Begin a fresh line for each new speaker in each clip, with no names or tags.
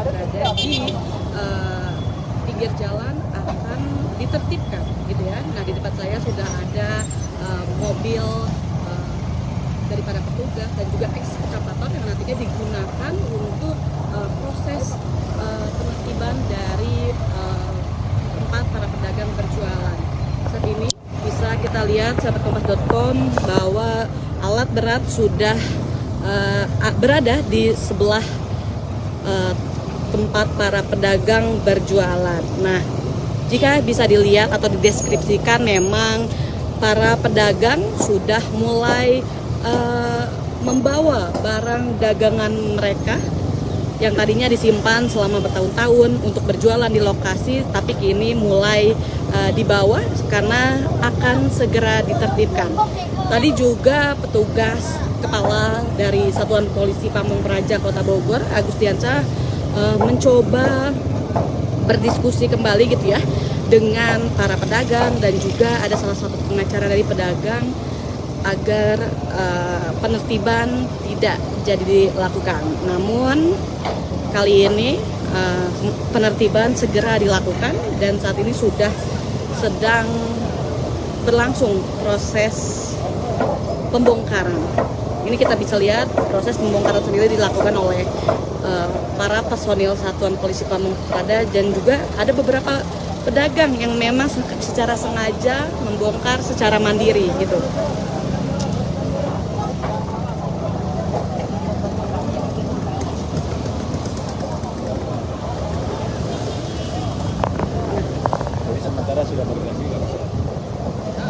berada di pinggir jalan akan ditertibkan gitu ya. Nah, di depan saya sudah ada mobil daripada petugas dan juga ekskavator yang nantinya digunakan untuk proses penertiban dari tempat para pedagang berjualan. Saat ini bisa kita lihat sahabat kompas.com bahwa alat berat sudah berada di sebelah tempat para pedagang berjualan. Nah, jika bisa dilihat atau dideskripsikan, memang para pedagang sudah mulai membawa barang dagangan mereka yang tadinya disimpan selama bertahun-tahun untuk berjualan di lokasi, tapi kini mulai dibawa karena akan segera ditertibkan. Tadi juga petugas kepala dari Satuan Polisi Pamung Praja Kota Bogor, Agustiansyah, mencoba berdiskusi kembali gitu ya dengan para pedagang, dan juga ada salah satu pengacara dari pedagang agar penertiban tidak jadi dilakukan. Namun kali ini penertiban segera dilakukan dan saat ini sudah sedang berlangsung proses pembongkaran. Ini kita bisa lihat proses pembongkaran sendiri dilakukan oleh para personil Satuan Polisi Pamung Praja, dan juga ada beberapa pedagang yang memang secara sengaja membongkar secara mandiri gitu.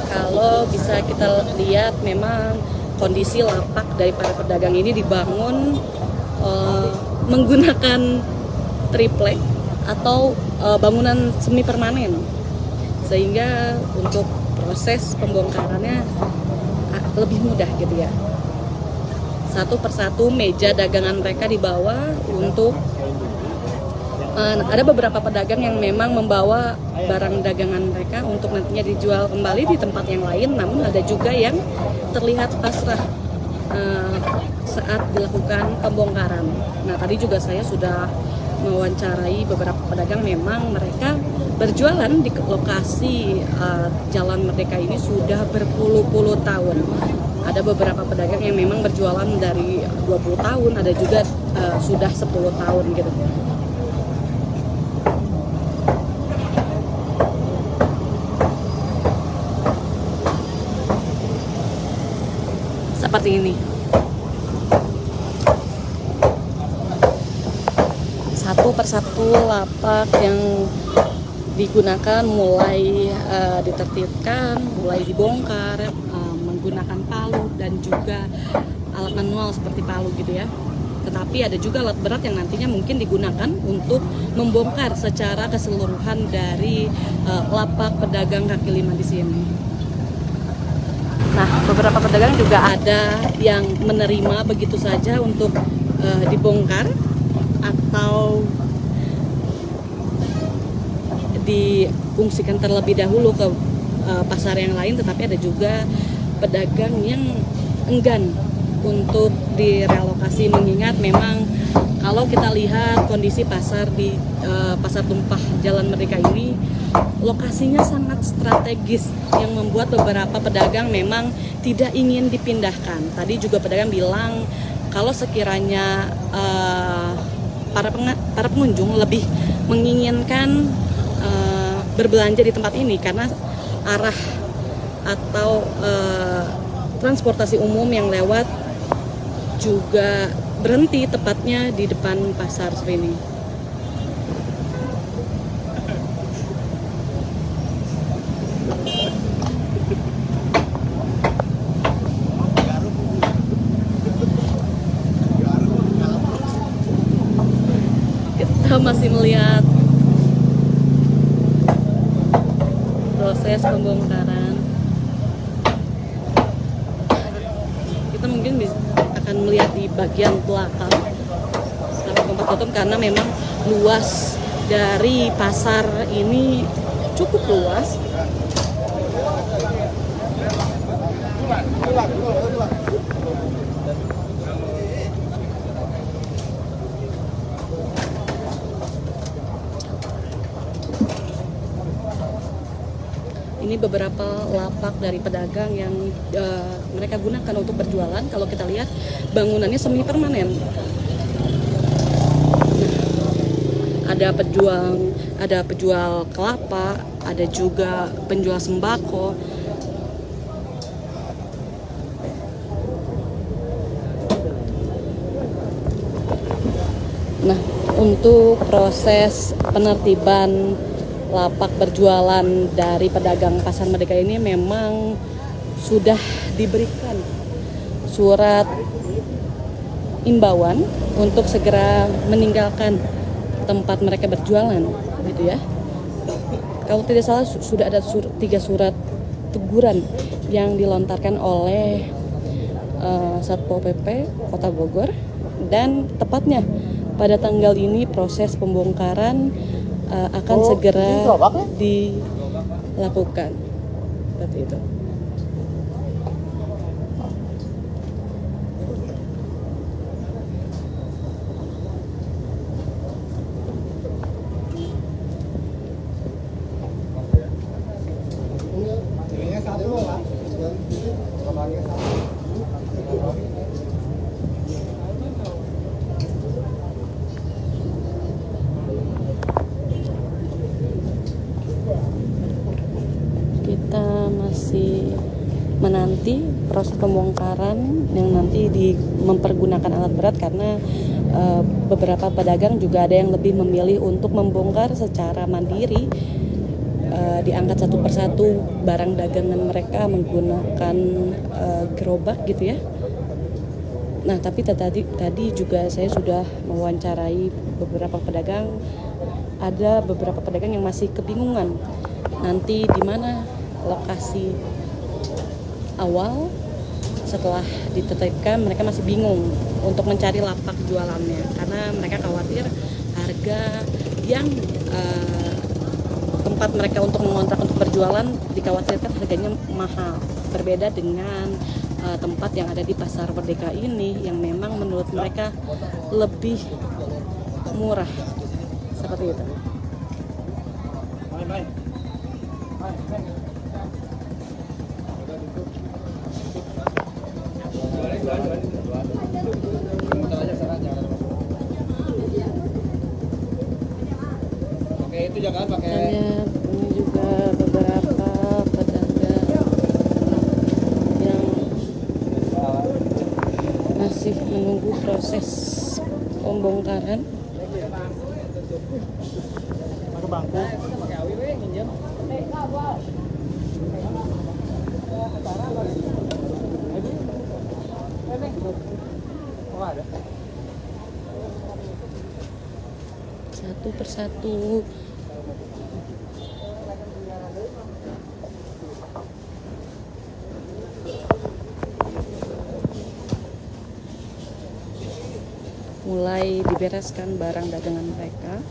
Kalau bisa kita lihat, memang kondisi lapak dari para pedagang ini dibangun menggunakan triplek atau bangunan semi permanen, sehingga untuk proses pembongkarannya lebih mudah gitu ya. Satu persatu meja dagangan mereka dibawa untuk ada beberapa pedagang yang memang membawa barang dagangan mereka untuk nantinya dijual kembali di tempat yang lain, namun ada juga yang terlihat pasrah saat dilakukan pembongkaran. Nah, tadi juga saya sudah mewawancarai beberapa pedagang, memang mereka berjualan di lokasi Jalan Merdeka ini sudah berpuluh-puluh tahun. Ada beberapa pedagang yang memang berjualan dari 20 tahun, ada juga sudah 10 tahun gitu. Seperti ini, satu persatu lapak yang digunakan mulai ditertibkan, mulai dibongkar menggunakan palu dan juga alat manual seperti palu gitu ya. Tetapi ada juga alat berat yang nantinya mungkin digunakan untuk membongkar secara keseluruhan dari lapak pedagang kaki lima di sini. Nah, beberapa pedagang juga ada yang menerima begitu saja untuk dibongkar atau difungsikan terlebih dahulu ke pasar yang lain, tetapi ada juga pedagang yang enggan untuk direlokasi, mengingat memang kalau kita lihat kondisi pasar di Pasar Tumpah Jalan Merdeka ini lokasinya sangat strategis yang membuat beberapa pedagang memang tidak ingin dipindahkan. Tadi juga pedagang bilang kalau sekiranya para pengunjung lebih menginginkan berbelanja di tempat ini karena arah atau transportasi umum yang lewat juga berhenti tepatnya di depan pasar seperti ini. Kita masih melihat proses pembongkaran. Kita mungkin akan melihat di bagian belakang sahabat kompas.com, karena memang luas dari pasar ini cukup luas. Ini beberapa lapak dari pedagang yang mereka gunakan untuk berjualan. Kalau kita lihat bangunannya semi permanen. Ada penjual kelapa, ada juga penjual sembako. Nah, untuk proses penertiban lapak berjualan dari pedagang Pasar Merdeka ini memang sudah diberikan surat imbauan untuk segera meninggalkan tempat mereka berjualan, gitu ya. Kalau tidak salah sudah ada 3 surat teguran yang dilontarkan oleh Satpol PP Kota Bogor, dan tepatnya pada tanggal ini proses pembongkaran akan segera dilakukan. Seperti itu. Kita masih menanti proses pembongkaran yang nanti mempergunakan alat berat, karena beberapa pedagang juga ada yang lebih memilih untuk membongkar secara mandiri, diangkat satu persatu barang dagangan mereka menggunakan gerobak gitu ya. Nah, tapi tadi juga saya sudah mewawancarai beberapa pedagang. Ada beberapa pedagang yang masih kebingungan nanti di mana lokasi awal. Setelah ditetapkan, mereka masih bingung untuk mencari lapak jualannya, karena mereka khawatir harga yang tempat mereka untuk mengontrak untuk berjualan dikhawatirkan harganya mahal, berbeda dengan tempat yang ada di Pasar Merdeka ini yang memang menurut mereka lebih murah, seperti itu.
Oke, itu jangan pakai.
Ini juga beberapa pedagang yang masih menunggu proses pembongkaran. Satu persatu. Mulai dibereskan barang dagangan mereka.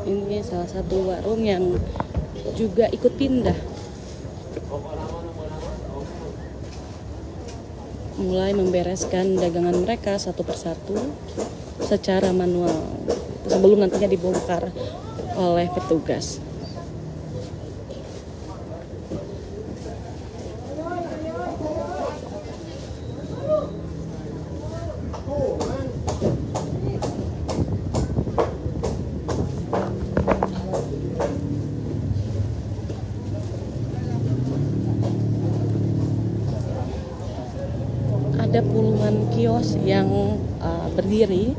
Ini salah satu warung yang juga ikut pindah, mulai membereskan dagangan mereka satu persatu secara manual sebelum nantinya dibongkar oleh petugas. Ada puluhan kios yang berdiri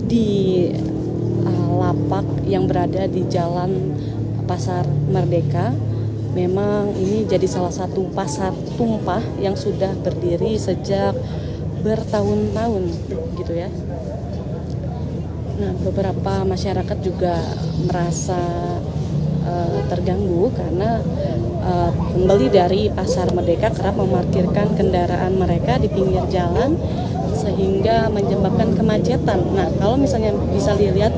di lapak yang berada di Jalan Pasar Merdeka. Memang ini jadi salah satu pasar tumpah yang sudah berdiri sejak bertahun-tahun gitu ya. Nah, beberapa masyarakat juga merasa terganggu karena pembeli dari Pasar Merdeka kerap memarkirkan kendaraan mereka di pinggir jalan sehingga menyebabkan kemacetan. Nah, kalau misalnya bisa dilihat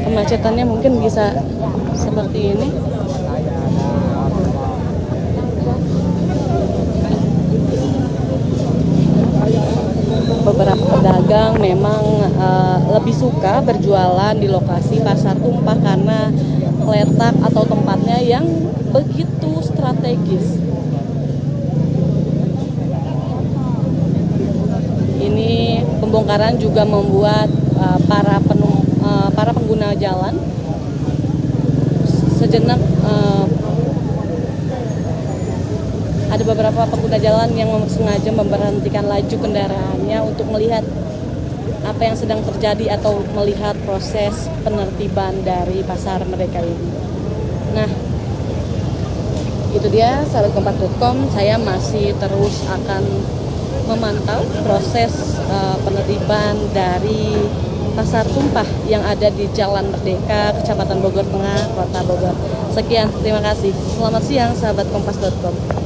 kemacetannya mungkin bisa seperti ini. Beberapa pedagang memang lebih suka berjualan di lokasi pasar tumpah karena letak atau tempatnya yang begitu strategis. Ini pembongkaran juga membuat para pengguna jalan sejenak ada beberapa pengguna jalan yang sengaja memberhentikan laju kendaraannya untuk melihat apa yang sedang terjadi atau melihat proses penertiban dari Pasar Merdeka ini. Nah, itu dia sahabat kompas.com, saya masih terus akan memantau proses penertiban dari Pasar Tumpah yang ada di Jalan Merdeka, Kecamatan Bogor Tengah, Kota Bogor. Sekian, terima kasih. Selamat siang sahabat kompas.com.